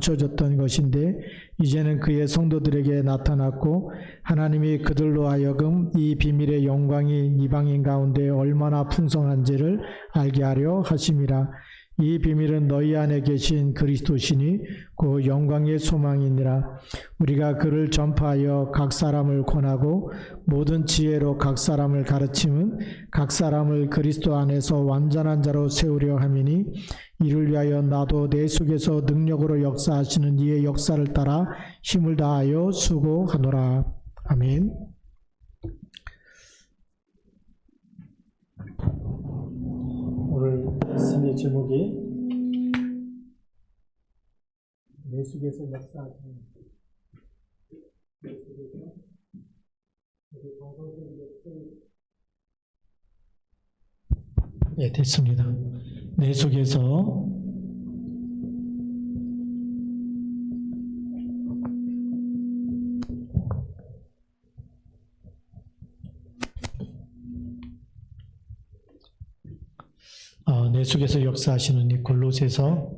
줬던 것인데 이제는 그의 성도들에게 나타났고 하나님이 그들로 하여금 이 비밀의 영광이 이방인 가운데 얼마나 풍성한지를 알게 하려 하심이라. 이 비밀은 너희 안에 계신 그리스도시니 그 영광의 소망이니라. 우리가 그를 전파하여 각 사람을 권하고 모든 지혜로 각 사람을 가르침은 각 사람을 그리스도 안에서 완전한 자로 세우려 함이니 이를 위하여 나도 내 속에서 능력으로 역사하시는 이의 역사를 따라 힘을 다하여 수고하노라. 아멘. 오늘 말씀의 제목이 내 속에서 역사하시는 내 속에서 네, 됐습니다. 내 속에서 내 속에서 역사하시는 이 골로새서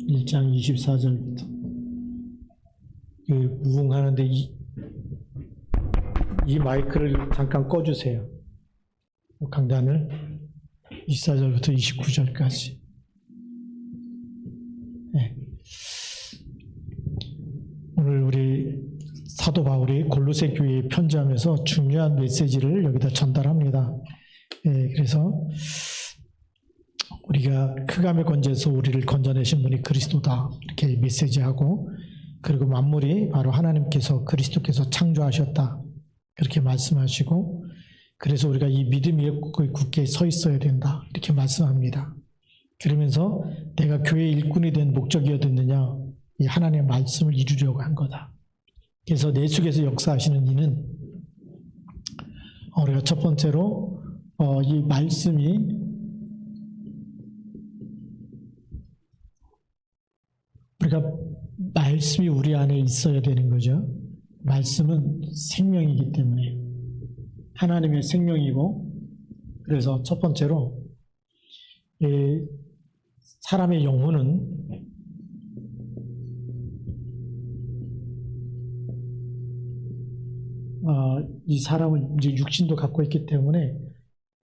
1장 24절부터 무궁하는데 이 마이크를 잠깐 꺼주세요. 강단을 24절부터 29절까지. 네. 오늘 우리 사도 바울이 골로새 교회에 편지하면서 중요한 메시지를 여기다 전달합니다. 네, 그래서 우리가 흑암의 권세에서 우리를 건져내신 분이 그리스도다 이렇게 메시지하고, 그리고 만물이 바로 하나님께서 그리스도께서 창조하셨다 그렇게 말씀하시고, 그래서 우리가 이 믿음 위에 굳게 서 있어야 된다 이렇게 말씀합니다. 그러면서 내가 교회의 일꾼이 된 목적이 어딨느냐, 이 하나님의 말씀을 이루려고 한 거다. 그래서 내 속에서 역사하시는 이는 우리가 첫 번째로 이 말씀이 우리 안에 있어야 되는 거죠. 말씀은 생명이기 때문에 하나님의 생명이고, 그래서 첫 번째로 사람의 영혼은 이 사람은 이제 육신도 갖고 있기 때문에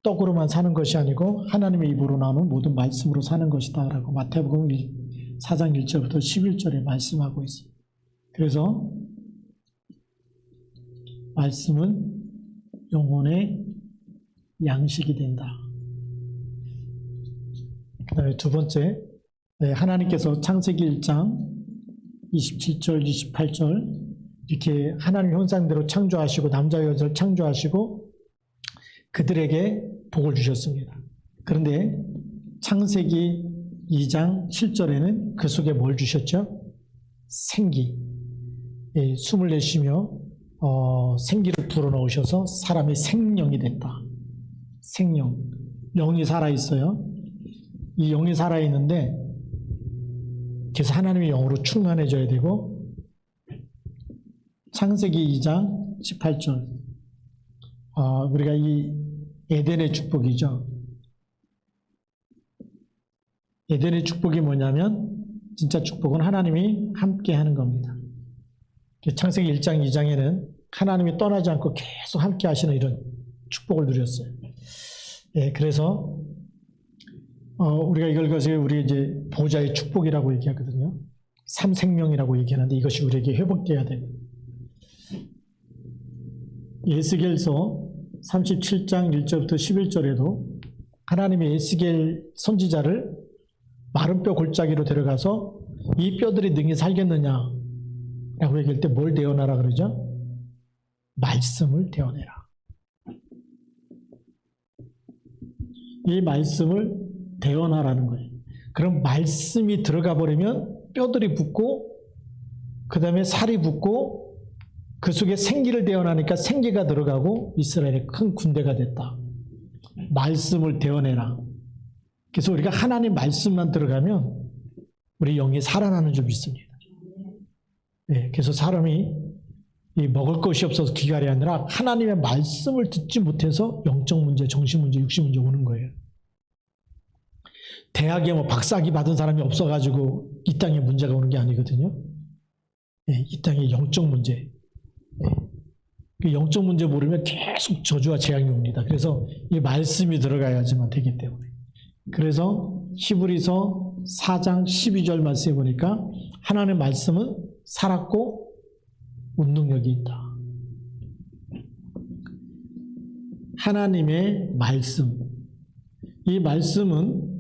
떡으로만 사는 것이 아니고 하나님의 입으로 나오는 모든 말씀으로 사는 것이다 라고 마태복음 4장 1절부터 11절에 말씀하고 있어요. 그래서 말씀은 영혼의 양식이 된다. 그 다음에 두 번째, 하나님께서 창세기 1장 27절, 28절 이렇게 하나님 형상대로 창조하시고 남자 여자를 창조하시고 그들에게 복을 주셨습니다. 그런데 창세기 2장 7절에는 그 속에 뭘 주셨죠? 생기. 숨을 내쉬며 생기를 불어넣으셔서 사람의 생명이 됐다. 생명. 영이 살아있어요. 이 영이 살아있는데 그래서 하나님의 영으로 충만해져야 되고, 창세기 2장 18절 우리가 이 에덴의 축복이죠. 에덴의 축복이 뭐냐면 진짜 축복은 하나님이 함께 하는 겁니다. 창세기 1장 2장에는 하나님이 떠나지 않고 계속 함께 하시는 이런 축복을 누렸어요. 그래서 우리가 이걸 가지고 우리 이제 보좌의 축복이라고 얘기하거든요. 삼생명이라고 얘기하는데 이것이 우리에게 회복돼야 됩니다. 에스겔서 37장 1절부터 11절에도 하나님의 에스겔 선지자를 마른 뼈 골짜기로 데려가서 이 뼈들이 능히 살겠느냐 라고 얘기할 때 뭘 대어내라 그러죠? 말씀을 대어내라. 이 말씀을 대어나라는 거예요. 그럼 말씀이 들어가 버리면 뼈들이 붙고 그 다음에 살이 붙고 그 속에 생기를 대어나니까 생기가 들어가고 이스라엘의 큰 군대가 됐다. 말씀을 대어내라. 그래서 우리가 하나님 말씀만 들어가면 우리 영이 살아나는 줄 믿습니다. 그래서 사람이 먹을 것이 없어서 기갈이 아니라 하나님의 말씀을 듣지 못해서 영적 문제, 정신 문제, 육신 문제 오는 거예요. 대학에 뭐 박사학위 받은 사람이 없어가지고 이 땅에 문제가 오는 게 아니거든요. 예, 이 땅의 영적 문제. 예. 그 영적 문제 모르면 계속 저주와 재앙이 옵니다. 그래서 이 말씀이 들어가야지만 되기 때문에. 그래서 히브리서 4장 12절 말씀에 보니까 하나님의 말씀은 살았고 운동력이 있다. 하나님의 말씀. 이 말씀은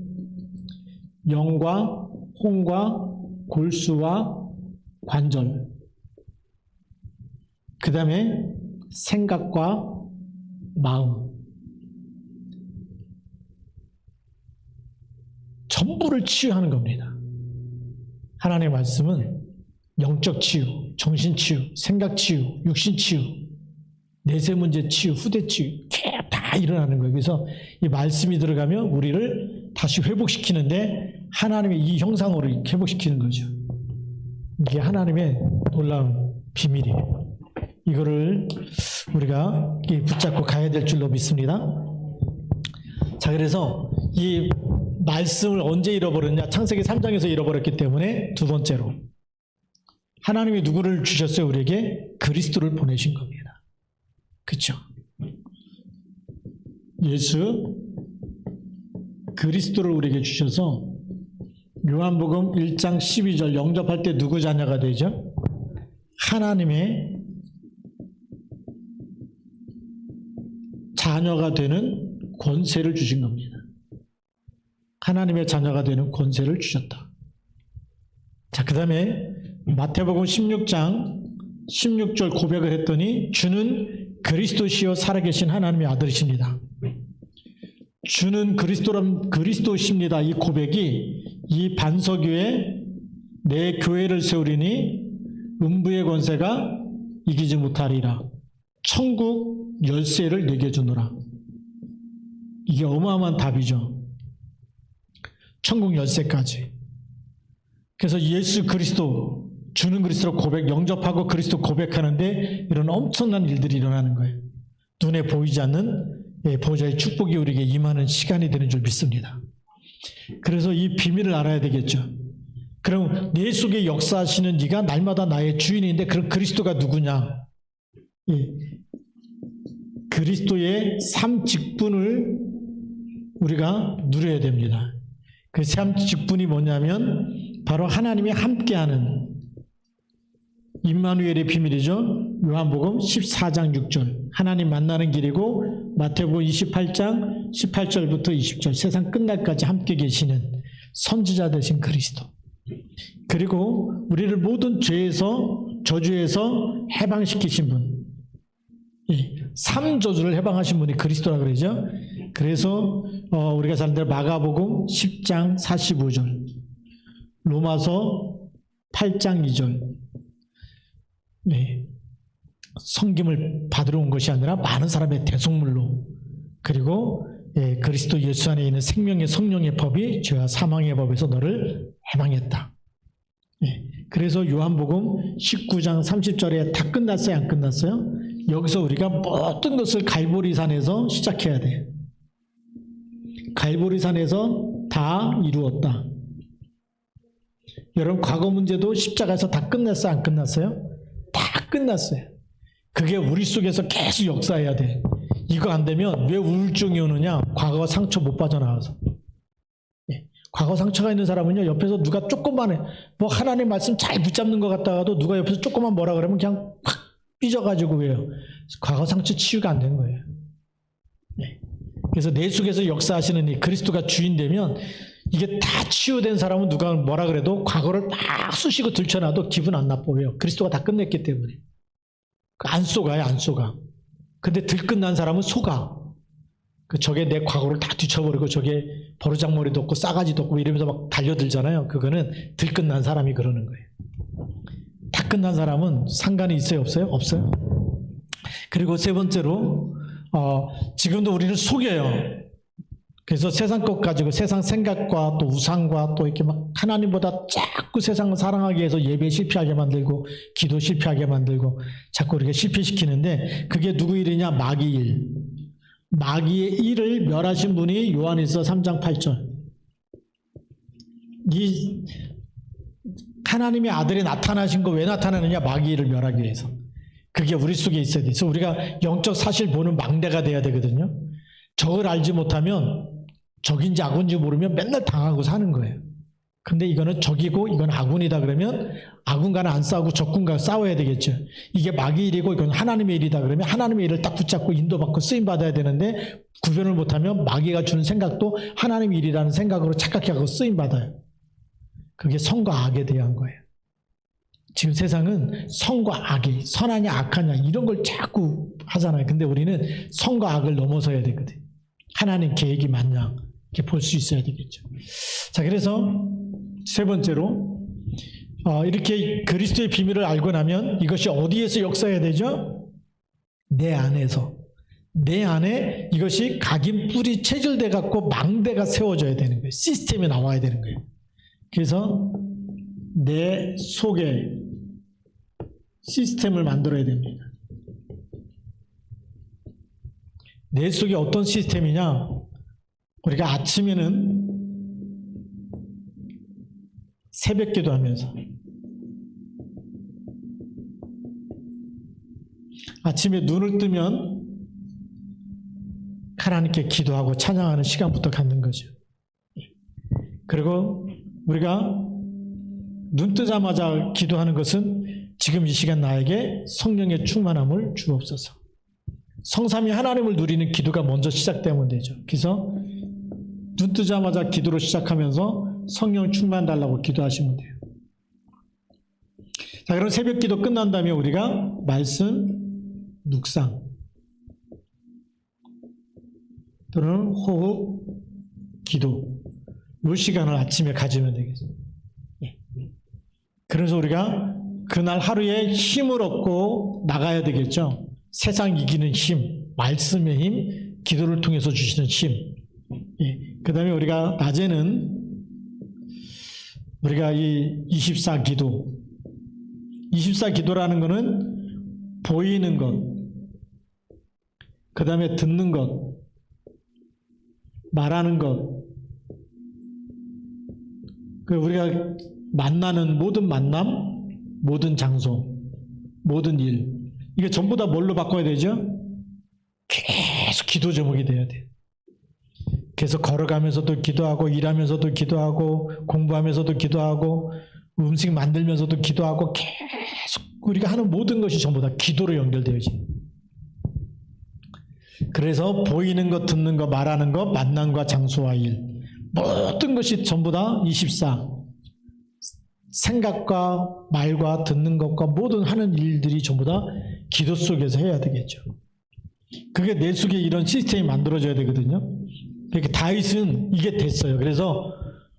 영과 혼과 골수와 관절, 그 다음에 생각과 마음, 전부를 치유하는 겁니다. 하나님의 말씀은 영적 치유, 정신 치유, 생각 치유, 육신 치유, 내세 문제 치유, 후대 치유 다 일어나는 거예요. 그래서 이 말씀이 들어가면 우리를 다시 회복시키는데 하나님의 이 형상으로 회복시키는 거죠. 이게 하나님의 놀라운 비밀이에요. 이거를 우리가 붙잡고 가야 될 줄로 믿습니다. 자, 그래서 이 말씀을 언제 잃어버렸냐? 창세기 3장에서 잃어버렸기 때문에 두 번째로 하나님이 누구를 주셨어요? 우리에게 그리스도를 보내신 겁니다. 그렇죠? 예수 그리스도를 우리에게 주셔서 요한복음 1장 12절 영접할 때 누구 자녀가 되죠? 하나님의 자녀가 되는 권세를 주신 겁니다. 하나님의 자녀가 되는 권세를 주셨다. 자, 그 다음에 마태복음 16장 16절 고백을 했더니 주는 그리스도시요 살아계신 하나님의 아들이십니다. 주는 그리스도십니다. 이 고백이 이 반석 위에 내 교회를 세우리니 음부의 권세가 이기지 못하리라. 천국 열쇠를 내게 주노라. 이게 어마어마한 답이죠. 천국 열쇠까지. 그래서 예수 그리스도, 주는 그리스도로 영접하고 그리스도 고백하는데 이런 엄청난 일들이 일어나는 거예요. 눈에 보이지 않는 보호자의 축복이 우리에게 임하는 시간이 되는 줄 믿습니다. 그래서 이 비밀을 알아야 되겠죠. 그럼 내 속에 역사하시는 네가 날마다 나의 주인인데 그럼 그리스도가 누구냐? 그리스도의 삶 직분을 우리가 누려야 됩니다. 그 삶 직분이 뭐냐면 바로 하나님이 함께하는 임마누엘의 비밀이죠. 요한복음 14장 6절 하나님 만나는 길이고 마태복음 28장 18절부터 20절 세상 끝날까지 함께 계시는 선지자 되신 그리스도, 그리고 우리를 모든 죄에서 저주에서 해방시키신 분, 삼저주를 해방하신 분이 그리스도라 그러죠. 그래서 우리가 사는 대로 마가복음 10장 45절, 로마서 8장 2절, 섬김을 받으러 온 것이 아니라 많은 사람의 대속물로, 그리고 그리스도 예수 안에 있는 생명의 성령의 법이 죄와 사망의 법에서 너를 해방했다. 그래서 요한복음 19장 30절에 다 끝났어요? 안 끝났어요? 여기서 우리가 모든 것을 갈보리산에서 시작해야 돼. 갈보리산에서 다 이루었다. 여러분 과거 문제도 십자가에서 다 끝났어요? 안 끝났어요? 다 끝났어요. 그게 우리 속에서 계속 역사해야 돼. 이거 안 되면 왜 우울증이 오느냐? 과거 상처 못 빠져나와서. 과거 상처가 있는 사람은요, 옆에서 누가 조금만 뭐 하나님 말씀 잘 붙잡는 것 같다가도 누가 옆에서 조금만 뭐라 그러면 그냥 확 삐져가지고 왜요? 과거 상처 치유가 안 되는 거예요. 그래서 내 속에서 역사하시는 이 그리스도가 주인 되면 이게 다 치유된 사람은 누가 뭐라 그래도 과거를 막 쑤시고 들춰놔도 기분 안 나빠요. 그리스도가 다 끝냈기 때문에. 안 속아요, 안 속아. 근데 들끝난 사람은 속아. 저게 내 과거를 다 뒤쳐버리고 저게 버르장머리도 없고 싸가지도 없고 이러면서 막 달려들잖아요. 그거는 들끝난 사람이 그러는 거예요. 다 끝난 사람은 상관이 있어요, 없어요? 없어요. 그리고 세 번째로 지금도 우리를 속여요. 그래서 세상 것 가지고 세상 생각과 또 우상과 또 이렇게 막 하나님보다 자꾸 세상을 사랑하기 위해서 예배 실패하게 만들고 기도 실패하게 만들고 자꾸 이렇게 실패시키는데 그게 누구 일이냐? 마귀 일. 마귀의 일을 멸하신 분이 요한일서 3장 8절. 이 하나님의 아들이 나타나신 거 왜 나타나느냐? 마귀를 멸하기 위해서. 그게 우리 속에 있어야 돼. 그래서 우리가 영적 사실 보는 망대가 돼야 되거든요. 적을 알지 못하면 적인지 악인지 모르면 맨날 당하고 사는 거예요. 근데 이거는 적이고 이건 아군이다 그러면 아군과는 안 싸우고 적군과 싸워야 되겠죠. 이게 마귀 일이고 이건 하나님의 일이다 그러면 하나님의 일을 딱 붙잡고 인도받고 쓰임받아야 되는데 구별을 못하면 마귀가 주는 생각도 하나님의 일이라는 생각으로 착각하고 쓰임받아요. 그게 선과 악에 대한 거예요. 지금 세상은 선과 악이 선하냐 악하냐 이런 걸 자꾸 하잖아요. 근데 우리는 선과 악을 넘어서야 되거든요. 하나님 계획이 맞냐 이렇게 볼 수 있어야 되겠죠. 자, 그래서 세 번째로 이렇게 그리스도의 비밀을 알고 나면 이것이 어디에서 역사해야 되죠? 내 안에서. 내 안에 이것이 각인 뿌리 체질돼 갖고 망대가 세워져야 되는 거예요. 시스템이 나와야 되는 거예요. 그래서 내 속에 시스템을 만들어야 됩니다. 내 속에 어떤 시스템이냐? 우리가 아침에는 새벽 기도하면서 아침에 눈을 뜨면 하나님께 기도하고 찬양하는 시간부터 갖는 거죠. 그리고 우리가 눈 뜨자마자 기도하는 것은 지금 이 시간 나에게 성령의 충만함을 주옵소서. 성삼위 하나님을 누리는 기도가 먼저 시작되면 되죠. 그래서 눈 뜨자마자 기도로 시작하면서 성령 충만 달라고 기도하시면 돼요. 자, 그럼 새벽 기도 끝난 다음에 우리가 말씀, 묵상 또는 호흡, 기도 이 시간을 아침에 가지면 되겠습니다. 그래서 우리가 그날 하루에 힘을 얻고 나가야 되겠죠. 세상 이기는 힘, 말씀의 힘, 기도를 통해서 주시는 힘. 그 다음에 우리가 낮에는 우리가 이 24기도, 24기도라는 것은 보이는 것, 그 다음에 듣는 것, 말하는 것, 우리가 만나는 모든 만남, 모든 장소, 모든 일, 이게 전부 다 뭘로 바꿔야 되죠? 계속 기도 제목이 돼야 돼요. 그래서 걸어가면서도 기도하고, 일하면서도 기도하고, 공부하면서도 기도하고, 음식 만들면서도 기도하고, 계속 우리가 하는 모든 것이 전부 다 기도로 연결되어지. 그래서 보이는 것, 듣는 것, 말하는 것, 만남과 장소와 일, 모든 것이 전부 다 24. 생각과 말과 듣는 것과 모든 하는 일들이 전부 다 기도 속에서 해야 되겠죠. 그게 내 속에 이런 시스템이 만들어져야 되거든요. 그러니까 다윗은 이게 됐어요. 그래서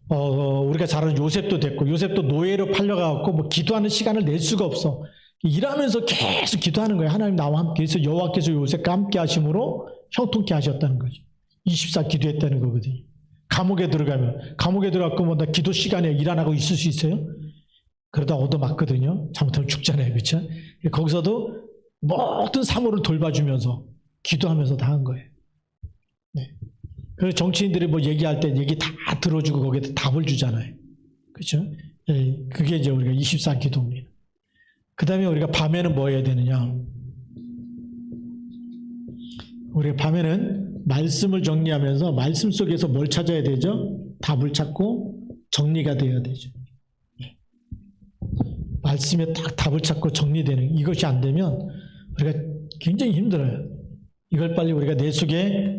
우리가 잘 아는 요셉도 됐고, 요셉도 노예로 팔려가고 뭐 기도하는 시간을 낼 수가 없어. 일하면서 계속 기도하는 거예요. 하나님 나와 함께 해서 여호와께서 요셉과 함께 하심으로 형통케 하셨다는 거죠. 24 기도했다는 거거든요. 감옥에 들어가고 뭐 나 기도 시간에 일 안 하고 있을 수 있어요? 그러다 얻어맞거든요. 잘못하면 죽잖아요. 그렇죠? 거기서도 모든 사물을 돌봐주면서 기도하면서 다 한 거예요. 네. 그래서 정치인들이 뭐 얘기할 때 얘기 다 들어주고 거기에 답을 주잖아요. 그렇죠? 예, 그게 이제 우리가 24 기도입니다. 그 다음에 우리가 밤에는 뭐 해야 되느냐? 우리가 밤에는 말씀을 정리하면서 말씀 속에서 뭘 찾아야 되죠? 답을 찾고 정리가 되어야 되죠. 말씀에 딱 답을 찾고 정리되는 이것이 안 되면 우리가 굉장히 힘들어요. 이걸 빨리 우리가 내 속에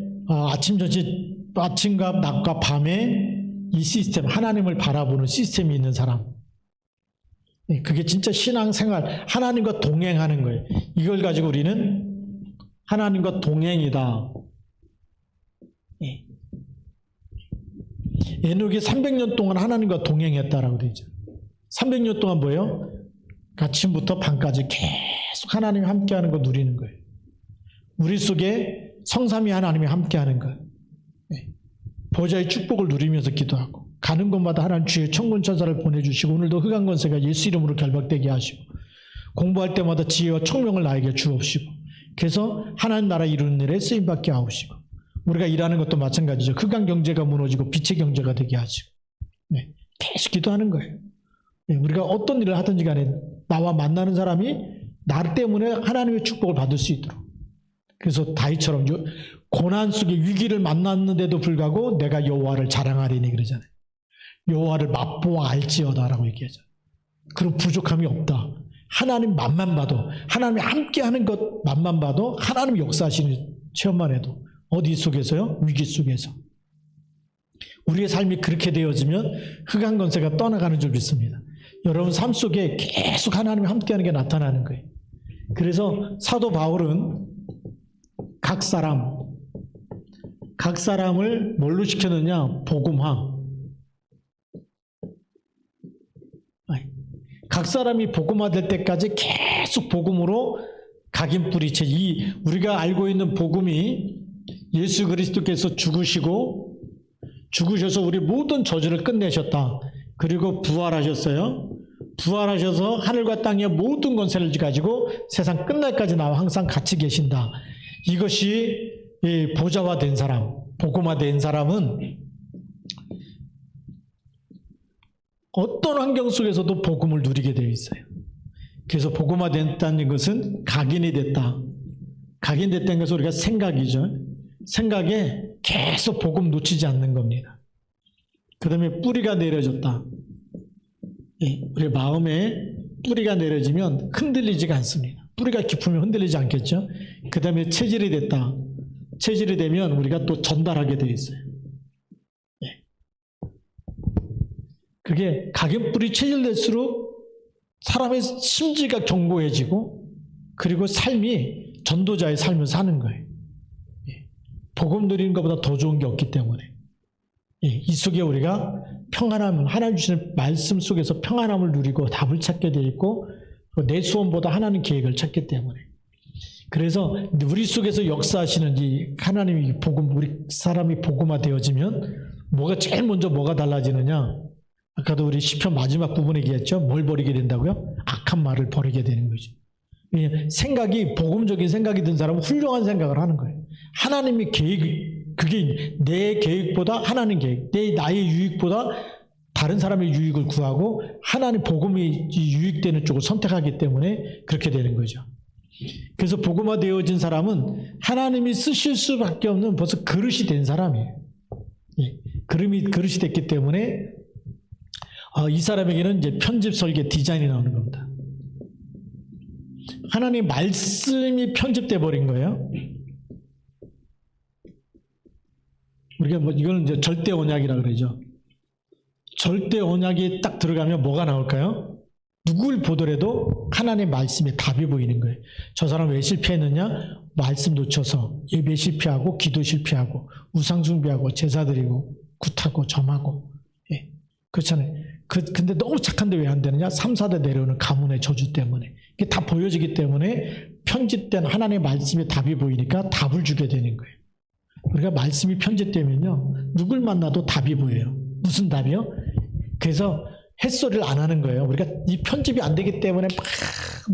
아침과 낮과 밤에 이 시스템, 하나님을 바라보는 시스템이 있는 사람. 그게 진짜 신앙생활, 하나님과 동행하는 거예요. 이걸 가지고 우리는 하나님과 동행이다. 에녹이 300년 동안 하나님과 동행했다라고 되죠. 300년 동안 뭐예요? 아침부터 밤까지 계속 하나님이 함께하는 거 누리는 거예요. 우리 속에 성삼위 하나님이 함께하는 거예요. 보좌의 축복을 누리면서 기도하고 가는 곳마다 하나님 주의 천군 천사를 보내주시고 오늘도 흑암 권세가 예수 이름으로 결박되게 하시고 공부할 때마다 지혜와 총명을 나에게 주옵시고 그래서 하나님 나라 이루는 일에 쓰임받게 하옵시고 우리가 일하는 것도 마찬가지죠. 흑암 경제가 무너지고 빛의 경제가 되게 하시고 계속 기도하는 거예요. 우리가 어떤 일을 하든지 간에 나와 만나는 사람이 나 때문에 하나님의 축복을 받을 수 있도록. 그래서 다윗처럼 고난 속에 위기를 만났는데도 불구하고 내가 여호와를 자랑하리니 그러잖아요. 여호와를 맛보아 알지어다라고 얘기하죠. 그런 부족함이 없다. 하나님 맛만 봐도, 하나님이 함께하는 것 맛만 봐도 하나님 역사하시는 체험만 해도 어디 속에서요? 위기 속에서. 우리의 삶이 그렇게 되어지면 흑암 권세가 떠나가는 줄 믿습니다. 여러분 삶 속에 계속 하나님이 함께하는 게 나타나는 거예요. 그래서 사도 바울은 각 사람을 뭘로 시켰느냐? 복음화. 각 사람이 복음화될 때까지 계속 복음으로 각인 뿌리채. 우리가 알고 있는 복음이 예수 그리스도께서 죽으셔서 우리 모든 저주를 끝내셨다. 그리고 부활하셨어요. 부활하셔서 하늘과 땅의 모든 권세를 가지고 세상 끝날까지 나와 항상 같이 계신다. 이것이 보좌화된 사람, 복음화된 사람은 어떤 환경 속에서도 복음을 누리게 되어 있어요. 그래서 복음화됐다는 것은 각인이 됐다. 각인됐다는 것은 우리가 생각이죠. 생각에 계속 복음 놓치지 않는 겁니다. 그 다음에 뿌리가 내려졌다. 우리 마음에 뿌리가 내려지면 흔들리지가 않습니다. 뿌리가 깊으면 흔들리지 않겠죠. 그 다음에 체질이 됐다. 체질이 되면 우리가 또 전달하게 되어 있어요. 그게 각인 뿌리 체질될수록 사람의 심지가 견고해지고 그리고 삶이 전도자의 삶을 사는 거예요. 복음 누리는 것보다 더 좋은 게 없기 때문에 이 속에 우리가 평안함, 하나님 주시는 말씀 속에서 평안함을 누리고 답을 찾게 되어 있고 내 소원보다 하나님 계획을 찾기 때문에 그래서 우리 속에서 역사하시는 이 하나님이 복음, 우리 사람이 복음화 되어지면 제일 먼저 뭐가 달라지느냐? 아까도 우리 시편 마지막 부분에 얘기했죠. 뭘 버리게 된다고요? 악한 말을 버리게 되는 거죠. 생각이 복음적인 생각이 든 사람은 훌륭한 생각을 하는 거예요. 하나님의 계획, 그게 내 계획보다 하나님 계획, 나의 유익보다 다른 사람의 유익을 구하고 하나님 복음이 유익되는 쪽을 선택하기 때문에 그렇게 되는 거죠. 그래서 복음화 되어진 사람은 하나님이 쓰실 수밖에 없는 벌써 그릇이 된 사람이에요. 그릇이 됐기 때문에 이 사람에게는 이제 편집 설계 디자인이 나오는 겁니다. 하나님 말씀이 편집돼 버린 거예요. 우리가 이거는 이제 절대 언약이라 그러죠. 절대 언약이 딱 들어가면 뭐가 나올까요? 누굴 보더라도 하나님의 말씀에 답이 보이는 거예요. 저 사람 왜 실패했느냐? 말씀 놓쳐서 예배 실패하고 기도 실패하고 우상 숭배하고 제사 드리고 굿하고 점하고 그렇잖아요. 근데 너무 착한데 왜 안 되느냐? 3, 4대 내려오는 가문의 저주 때문에. 이게 다 보여지기 때문에 편집된 하나님의 말씀에 답이 보이니까 답을 주게 되는 거예요. 우리가 말씀이 편집되면요. 누굴 만나도 답이 보여요. 무슨 답이요? 그래서 햇소리를 안 하는 거예요. 우리가 이 편집이 안 되기 때문에 막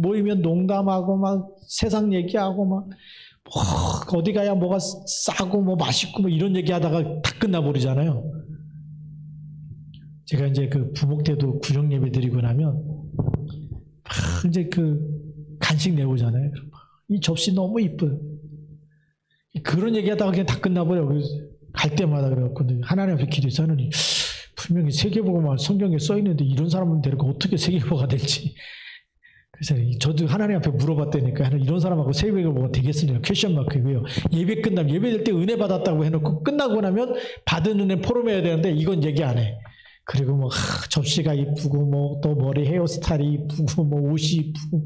모이면 농담하고 막 세상 얘기하고 막 어디 가야 뭐가 싸고 뭐 맛있고 뭐 이런 얘기하다가 다 끝나버리잖아요. 제가 이제 그 부목태도 구정 예배 드리고 나면 이제 그 간식 내오잖아요. 이 접시 너무 이뻐요. 그런 얘기하다가 그냥 다 끝나버려요. 그래서 갈 때마다 그래갖고 하나님 앞에 기도해서 하느니 분명히 세계보고만 성경에 써있는데 이런 사람을 데리고 어떻게 세계보고가 될지. 그래서 저도 하나님 앞에 물어봤다니까 이런 사람하고 세계보고가 되겠습니까? 퀘션 마크. 왜요? 예배 끝나면 예배될 때 은혜 받았다고 해놓고 끝나고 나면 받은 은혜 포럼해야 되는데 이건 얘기 안 해. 그리고 뭐 접시가 이쁘고 뭐 또 머리 헤어스타일이 이쁘고 뭐 옷이 이쁘고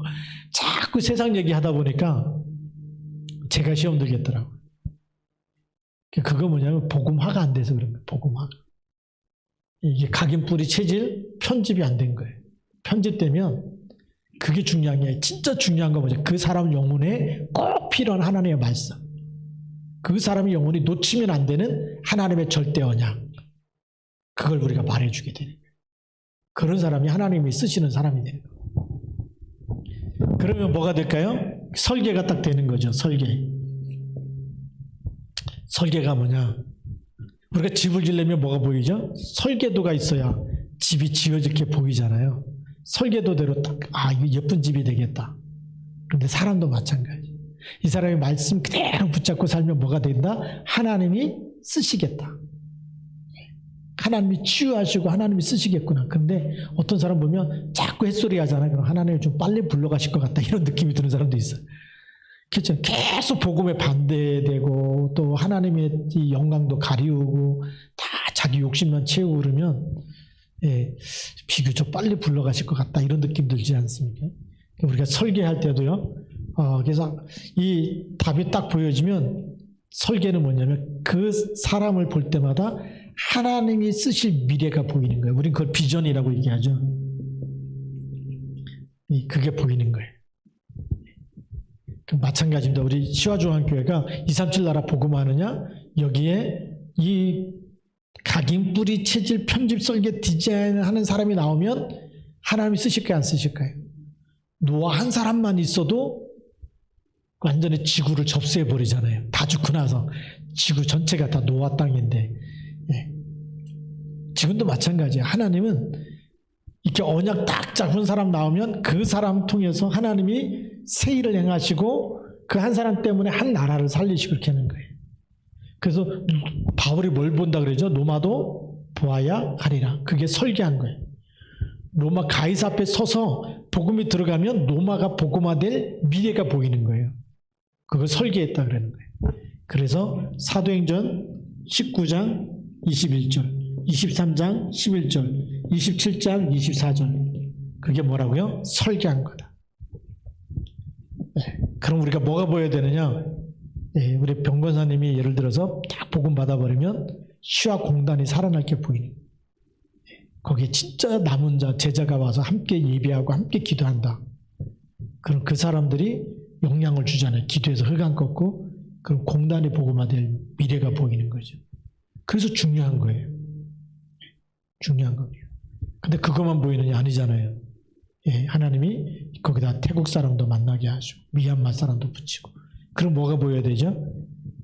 자꾸 세상 얘기하다 보니까 제가 시험 들겠더라고요. 그거 뭐냐면 복음화가 안 돼서 그런 거예요. 복음화. 이게 각인 뿌리 체질 편집이 안 된 거예요. 편집되면 그게 중요한 게 진짜 중요한 거 뭐죠? 그 사람 영혼에 꼭 필요한 하나님의 말씀. 그 사람의 영혼이 놓치면 안 되는 하나님의 절대 언약. 그걸 우리가 말해주게 되는 거예요. 그런 사람이 하나님이 쓰시는 사람이 되는 거예요. 그러면 뭐가 될까요? 설계가 딱 되는 거죠. 설계가 뭐냐? 우리가 집을 지려면 뭐가 보이죠? 설계도가 있어야 집이 지어지게 보이잖아요. 설계도대로 딱, 이거 예쁜 집이 되겠다. 근데 사람도 마찬가지. 이 사람이 말씀 그대로 붙잡고 살면 뭐가 된다? 하나님이 쓰시겠다. 하나님이 치유하시고 하나님이 쓰시겠구나. 근데 어떤 사람 보면 자꾸 햇소리 하잖아요. 그럼 하나님이 좀 빨리 불러가실 것 같다. 이런 느낌이 드는 사람도 있어요. 그렇죠. 계속 복음에 반대되고 또 하나님의 이 영광도 가리우고 다 자기 욕심만 채우고 그러면 비교적 빨리 불러가실 것 같다. 이런 느낌 들지 않습니까? 우리가 설계할 때도요. 그래서 이 답이 딱 보여지면 설계는 뭐냐면 그 사람을 볼 때마다 하나님이 쓰실 미래가 보이는 거예요. 우리는 그걸 비전이라고 얘기하죠. 그게 보이는 거예요. 마찬가지입니다. 우리 시화중앙교회가 237 나라 복음하느냐 여기에 이 각인, 뿌리, 체질, 편집, 설계, 디자인하는 사람이 나오면 하나님이 쓰실까요? 안 쓰실까요? 노아 한 사람만 있어도 완전히 지구를 접수해버리잖아요. 다 죽고 나서 지구 전체가 다 노아 땅인데 지금도 마찬가지예요. 하나님은 이렇게 언약 딱 잡은 사람 나오면 그 사람 통해서 하나님이 새 일을 행하시고 그 한 사람 때문에 한 나라를 살리시고 그렇게 하는 거예요. 그래서 바울이 뭘 본다 그러죠? 로마도 보아야 하리라. 그게 설계한 거예요. 로마 가이사 앞에 서서 복음이 들어가면 로마가 복음화될 미래가 보이는 거예요. 그걸 설계했다 그러는 거예요. 그래서 사도행전 19장 21절, 23장 11절, 27장 24절 그게 뭐라고요? 설계한 거다. 그럼 우리가 뭐가 보여야 되느냐? 우리 병권사님이 예를 들어서 딱 복음 받아버리면 시와 공단이 살아날게 보이는 거기에 진짜 남은 자, 제자가 와서 함께 예배하고 함께 기도한다. 그럼 그 사람들이 영향을 주잖아요. 기도해서 흑암 꺾고 그럼 공단이 복음화될 미래가 보이는 거죠. 그래서 중요한 거예요. 중요한 겁니다. 근데 그것만 보이느냐? 아니잖아요. 하나님이 거기다 태국 사람도 만나게 하시고 미얀마 사람도 붙이고 그럼 뭐가 보여야 되죠?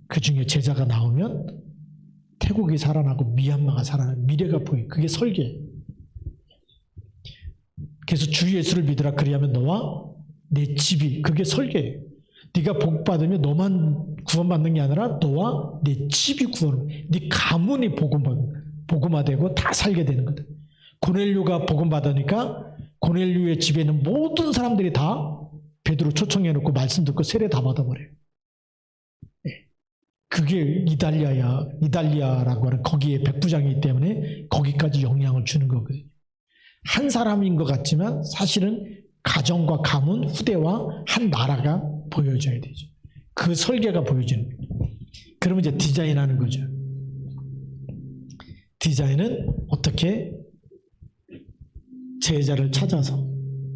그 중에 제자가 나오면 태국이 살아나고 미얀마가 살아나는 미래가 보여요. 그게 설계. 그래서 주 예수를 믿으라 그리하면 너와 내 집이 그게 설계예요. 네가 복 받으면 너만 구원받는 게 아니라 너와 내 집이 구원, 네 가문이 복음화되고 다 살게 되는 거다. 고넬료가 복음 받으니까 고넬료의 집에 있는 모든 사람들이 다 베드로 초청해놓고 말씀 듣고 세례 다 받아버려요. 그게 이달리아라고 하는 거기에 백부장이기 때문에 거기까지 영향을 주는 거거든요. 한 사람인 것 같지만 사실은 가정과 가문, 후대와 한 나라가 보여져야 되죠. 그 설계가 보여지는 거예요. 그러면 이제 디자인하는 거죠. 디자인은 어떻게 제자를 찾아서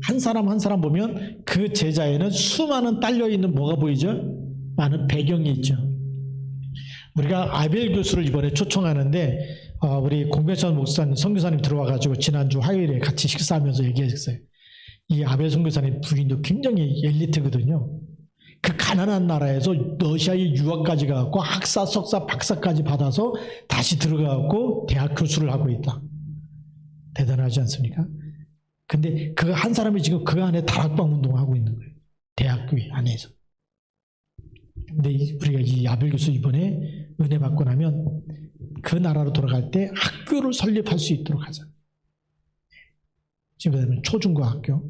한 사람 한 사람 보면 그 제자에는 수많은 딸려있는 뭐가 보이죠? 많은 배경이 있죠. 우리가 아벨 교수를 이번에 초청하는데 우리 공배천 목사님, 선교사님 들어와가지고 지난주 화요일에 같이 식사하면서 얘기했어요. 이 아벨 선교사님 부인도 굉장히 엘리트거든요. 그 가난한 나라에서 러시아에 유학까지 가고 학사, 석사, 박사까지 받아서 다시 들어가고 대학 교수를 하고 있다. 대단하지 않습니까? 근데 그 한 사람이 지금 그 안에 다락방 운동하고 있는 거예요. 대학교회 안에서. 근데 우리가 이 아벨 교수 이번에 은혜 받고 나면 그 나라로 돌아갈 때 학교를 설립할 수 있도록 하자. 지금 초중고 학교.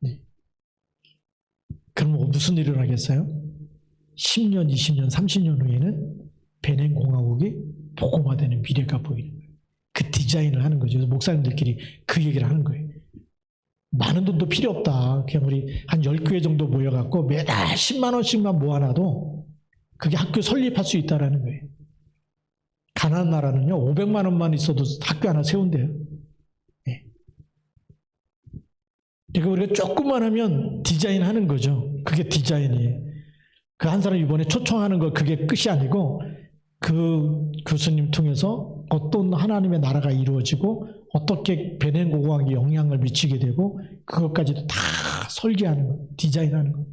네. 그럼 무슨 일이 일어나겠어요? 10년, 20년, 30년 후에는 베넨 공화국이 복음화되는 미래가 보이는 거예요. 그 디자인을 하는 거죠. 그래서 목사님들끼리 그 얘기를 하는 거예요. 많은 돈도 필요 없다. 그냥 우리 한 10교회 정도 모여갖고 매달 10만 원씩만 모아놔도 그게 학교 설립할 수 있다라는 거예요. 가난한 나라는요, 500만 원만 있어도 학교 하나 세운대요. 네. 그러니까 우리가 조금만 하면 디자인하는 거죠. 그게 디자인이에요. 그 한 사람 이번에 초청하는 거 그게 끝이 아니고 그 교수님 통해서 어떤 하나님의 나라가 이루어지고 어떻게 베넨 공화국에 영향을 미치게 되고 그것까지도 다 설계하는 거예요. 디자인하는 거예요.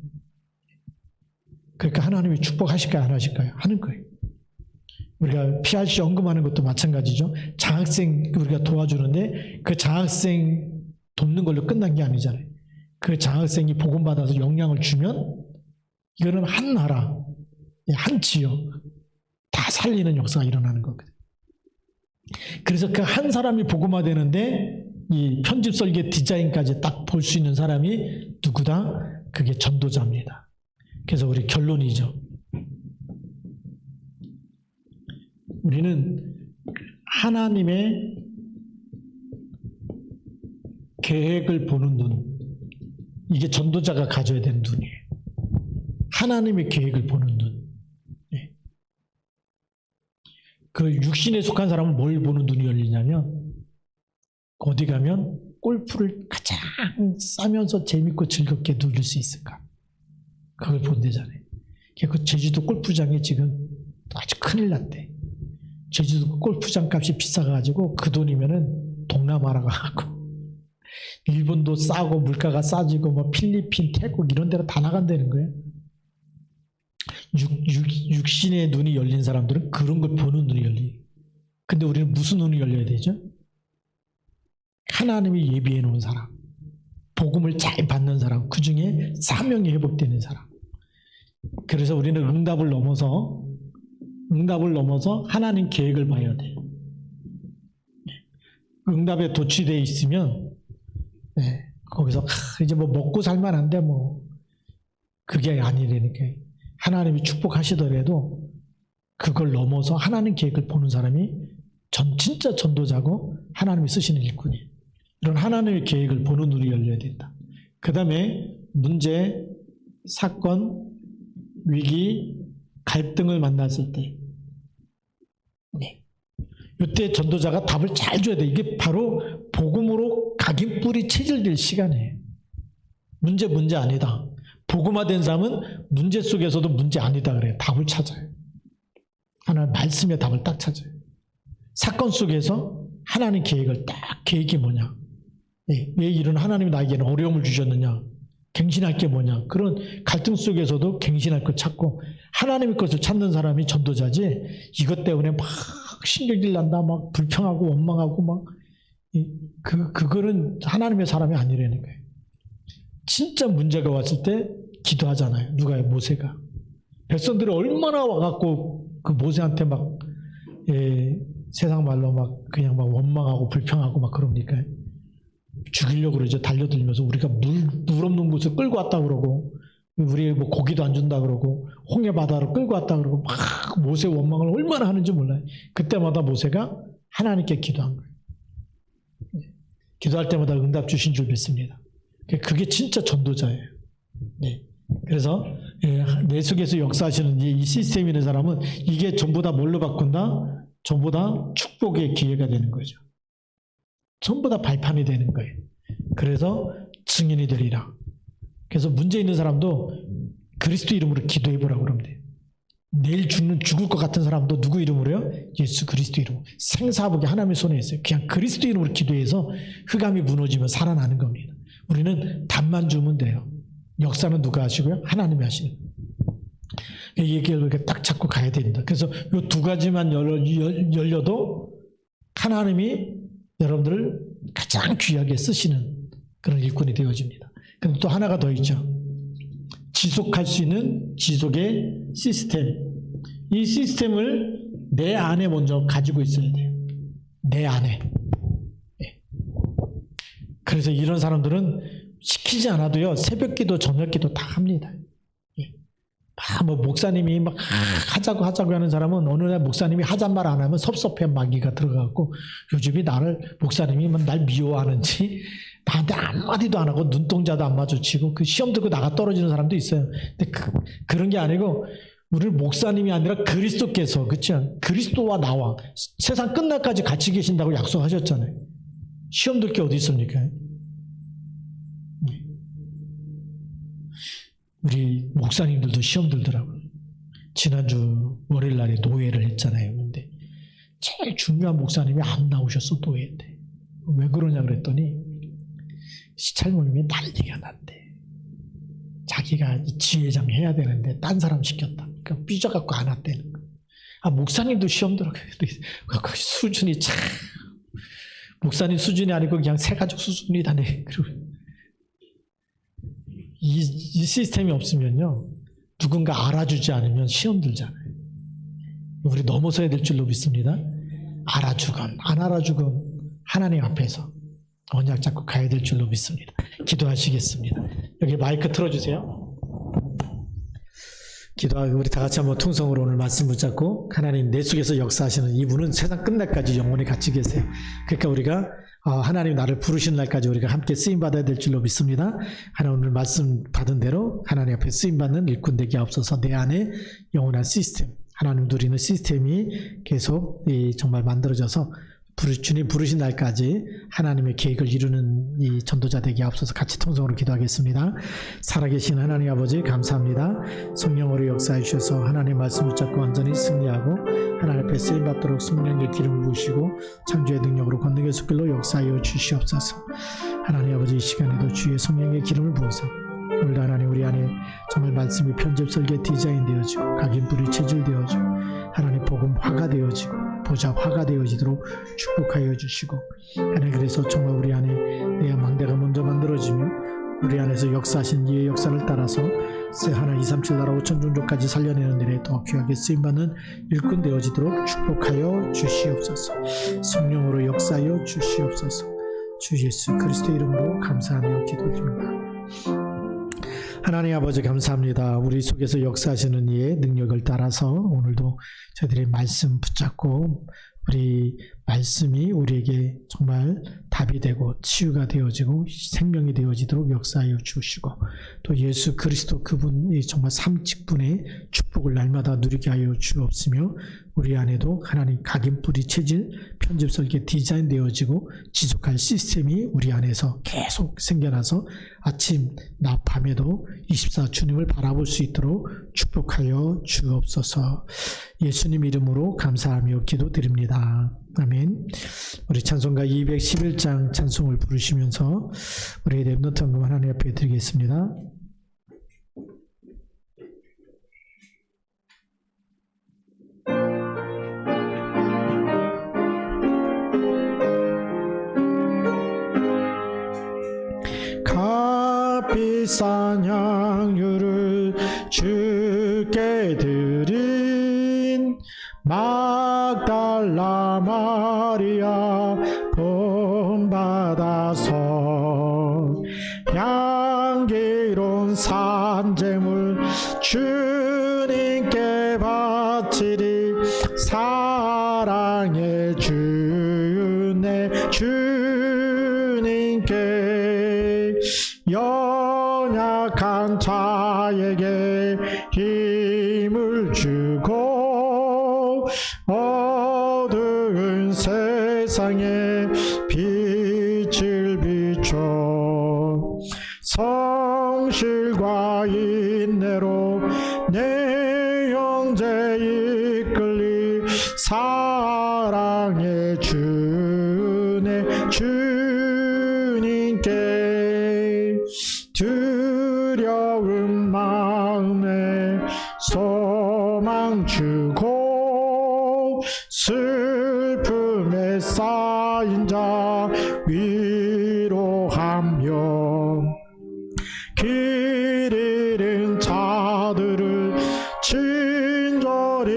그러니까 하나님이 축복하실까요? 안 하실까요? 하는 거예요. 우리가 PRC 언급하는 것도 마찬가지죠. 장학생 우리가 도와주는데 그 장학생 돕는 걸로 끝난 게 아니잖아요. 그 장학생이 복음받아서 영향을 주면 이거는 한 나라, 한 지역 다 살리는 역사가 일어나는 거거든요. 그래서 그 한 사람이 복음화되는데 이 편집 설계 디자인까지 딱 볼 수 있는 사람이 누구다? 그게 전도자입니다. 그래서 우리 결론이죠. 우리는 하나님의 계획을 보는 눈, 이게 전도자가 가져야 되는 눈이에요. 하나님의 계획을 보는 눈. 네. 그 육신에 속한 사람은 뭘 보는 눈이 열리냐면 어디 가면 골프를 가장 싸면서 재밌고 즐겁게 누릴 수 있을까? 그걸 본대잖아요. 그 제주도 골프장이 지금 아주 큰일 났대. 제주도 골프장 값이 비싸가지고 그 돈이면은 동남아라 가고 일본도 싸고 물가가 싸지고 뭐 필리핀, 태국 이런 데로 다 나간다는 거예요. 육신의 눈이 열린 사람들은 그런 걸 보는 눈이 열려요. 근데 우리는 무슨 눈이 열려야 되죠? 하나님이 예비해 놓은 사람, 복음을 잘 받는 사람, 그 중에 사명이 회복되는 사람. 그래서 우리는 응답을 넘어서 하나님 계획을 봐야 돼. 응답에 도취되어 있으면 거기서 이제 뭐 먹고 살만한데 뭐 그게 아니라니까. 하나님이 축복하시더라도 그걸 넘어서 하나님 계획을 보는 사람이 진짜 전도자고 하나님이 쓰시는 일꾼이에요. 이런 하나님의 계획을 보는 눈이 열려야 된다. 그 다음에 문제, 사건, 위기, 갈등을 만났을 때 이때 전도자가 답을 잘 줘야 돼. 이게 바로 복음으로 각인뿔이 체질될 시간이에요. 문제 아니다. 복음화된 사람은 문제 속에서도 문제 아니다 그래요. 답을 찾아요. 하나님 말씀의 답을 딱 찾아요. 사건 속에서 하나님 계획을 딱, 계획이 뭐냐? 왜 이런 하나님이 나에게는 어려움을 주셨느냐? 갱신할 게 뭐냐? 그런 갈등 속에서도 갱신할 걸 찾고 하나님의 것을 찾는 사람이 전도자지, 이것 때문에 막 신경질 난다, 막 불평하고 원망하고 막 그거는 하나님의 사람이 아니라는 거예요. 진짜 문제가 왔을 때 기도하잖아요. 누가요? 모세가. 백성들이 얼마나 와갖고 그 모세한테 막 세상 말로 막 그냥 막 원망하고 불평하고 막 그럽니까? 죽이려고 그러죠. 달려들면서 우리가 물 없는 곳을 끌고 왔다 그러고, 우리 뭐 고기도 안 준다 그러고, 홍해 바다로 끌고 왔다 그러고, 막 모세 원망을 얼마나 하는지 몰라요. 그때마다 모세가 하나님께 기도한 거예요. 기도할 때마다 응답 주신 줄 믿습니다. 그게 진짜 전도자예요. 네. 그래서 내 속에서 역사하시는 이 시스템이 있는 사람은 이게 전부 다 뭘로 바꾼다? 전부 다 축복의 기회가 되는 거죠. 전부 다 발판이 되는 거예요. 그래서 증인이 되리라. 그래서 문제 있는 사람도 그리스도 이름으로 기도해보라고 그러면 돼요. 내일 죽을 것 같은 사람도 누구 이름으로요? 예수 그리스도 이름으로. 생사복이 하나님의 손에 있어요. 그냥 그리스도 이름으로 기도해서 흑암이 무너지면 살아나는 겁니다. 우리는 답만 주면 돼요. 역사는 누가 하시고요? 하나님이 하시는 거예요. 이 얘기를 이렇게 딱 잡고 가야 됩니다. 그래서 이 두 가지만 열려도 하나님이 여러분들을 가장 귀하게 쓰시는 그런 일꾼이 되어집니다. 그럼 또 하나가 더 있죠. 지속할 수 있는 지속의 시스템. 이 시스템을 내 안에 먼저 가지고 있어야 돼요. 내 안에. 그래서 이런 사람들은 시키지 않아도요, 새벽 기도, 저녁 기도 다 합니다. 뭐 목사님이 막 하자고 하는 사람은 어느 날 목사님이 하잔 말 안 하면 섭섭해 마귀가 들어가고, 요즘이 목사님이 날 미워하는지 나한테 한마디도 안 하고 눈동자도 안 마주치고 그 시험 들고 나가 떨어지는 사람도 있어요. 근데 그런 게 아니고 우리 목사님이 아니라 그리스도께서, 그렇죠? 그리스도와 나와 세상 끝날까지 같이 계신다고 약속하셨잖아요. 시험 들 게 어디 있습니까? 우리 목사님들도 시험 들더라고요. 지난주 월요일 날에 노예를 했잖아요. 근데 제일 중요한 목사님이 안 나오셨어, 노예인데. 왜 그러냐 그랬더니 시찰모님이 난리가 났대. 자기가 지회장 해야 되는데 딴 사람 시켰다. 그러니까 삐져갖고 안 왔다는 거예요. 목사님도 시험 들어가요. 그 수준이 참, 목사님 수준이 아니고 그냥 새가족 수준이다네. 그리고 이 시스템이 없으면요, 누군가 알아주지 않으면 시험 들잖아요. 우리 넘어서야 될 줄로 믿습니다. 알아주건 안 알아주건 하나님 앞에서 언약 잡고 가야 될 줄로 믿습니다. 기도하시겠습니다. 여기 마이크 틀어주세요. 기도하고 우리 다 같이 한번 통성으로 오늘 말씀 붙잡고, 하나님 내 속에서 역사하시는 이분은 세상 끝날까지 영원히 같이 계세요. 그러니까 우리가 하나님 나를 부르신 날까지 우리가 함께 쓰임받아야 될 줄로 믿습니다. 하나님 오늘 말씀 받은 대로 하나님 앞에 쓰임받는 일꾼 되게 없어서 내 안에 영원한 시스템, 하나님 누리는 시스템이 계속 정말 만들어져서 주님 부르신 날까지 하나님의 계획을 이루는 이 전도자 되게 앞서서 같이 통성으로 기도하겠습니다. 살아계신 하나님 아버지 감사합니다. 성령으로 역사해 주셔서 하나님의 말씀 붙잡고 완전히 승리하고 하나님 앞에 쓰임받도록 성령의 기름을 부으시고 창조의 능력으로 권능의 숲길로 역사하여 주시옵소서. 하나님 아버지 이 시간에도 주의 성령의 기름을 부어서 오늘도 하나님 우리 안에 정말 말씀이 편집 설계 디자인 되어지고 각인불이 체질되어지고 하나님 복음 화가 되어지고 보좌 화가 되어지도록 축복하여 주시고, 하나님 그래서 정말 우리 안에 내 망대가 먼저 만들어지며 우리 안에서 역사하신 이의 역사를 따라서 하나 2, 3, 7 나라 5천 종족까지 살려내는 일에 더 귀하게 쓰임받는 일꾼 되어지도록 축복하여 주시옵소서. 성령으로 역사하여 주시옵소서. 주 예수 그리스도의 이름으로 감사하며 기도드립니다. 하나님 아버지 감사합니다. 우리 속에서 역사하시는 이의 능력을 따라서 오늘도 저희들의 말씀 붙잡고 우리 말씀이 우리에게 정말 답이 되고 치유가 되어지고 생명이 되어지도록 역사하여 주시고, 또 예수 그리스도 그분이 정말 삼직분의 축복을 날마다 누리게 하여 주옵시며 우리 안에도 하나님 각인뿌리 체질 편집 설계 디자인 되어지고 지속할 시스템이 우리 안에서 계속 생겨나서 아침 낮 밤에도 24 주님을 바라볼 수 있도록 축복하여 주옵소서. 예수님 이름으로 감사하며 기도드립니다. 아멘. 우리 찬송가 211장 찬송을 부르시면서 우리 렘넌트 헌금 하나님 앞에 드리겠습니다. 값비싼 향유를 주께 드린 막달라 마리아 본받아서 향기로운 산재물 주님께 바치리. 사랑의 주내 주님께 연약한 자에게 힘을 주고 어두운 세상에 빛을 비춰 성실과 인내로 내 형제 이끌리. 사랑의 주내 주님께 두려운 마음에 소망 주고 슬픔에 쌓인 자 위로하며 길 잃은 자들을 친절히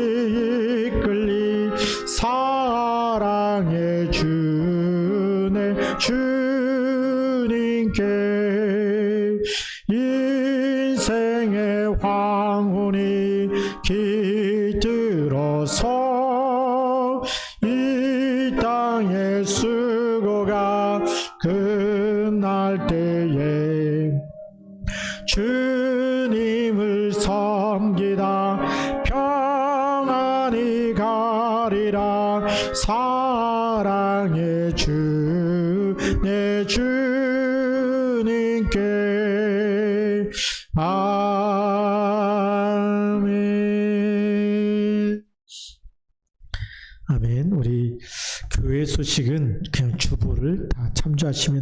이끌리. 사랑의 주내 주님께 인생의 황혼이 깃들어서 이 땅의 수고가 끝날 때에 주님을 섬기다 평안히 가리라. 사랑의 주 내 주님께 아멘. 아멘. 우리 교회 소식은 그냥 주보를 다 참조하시면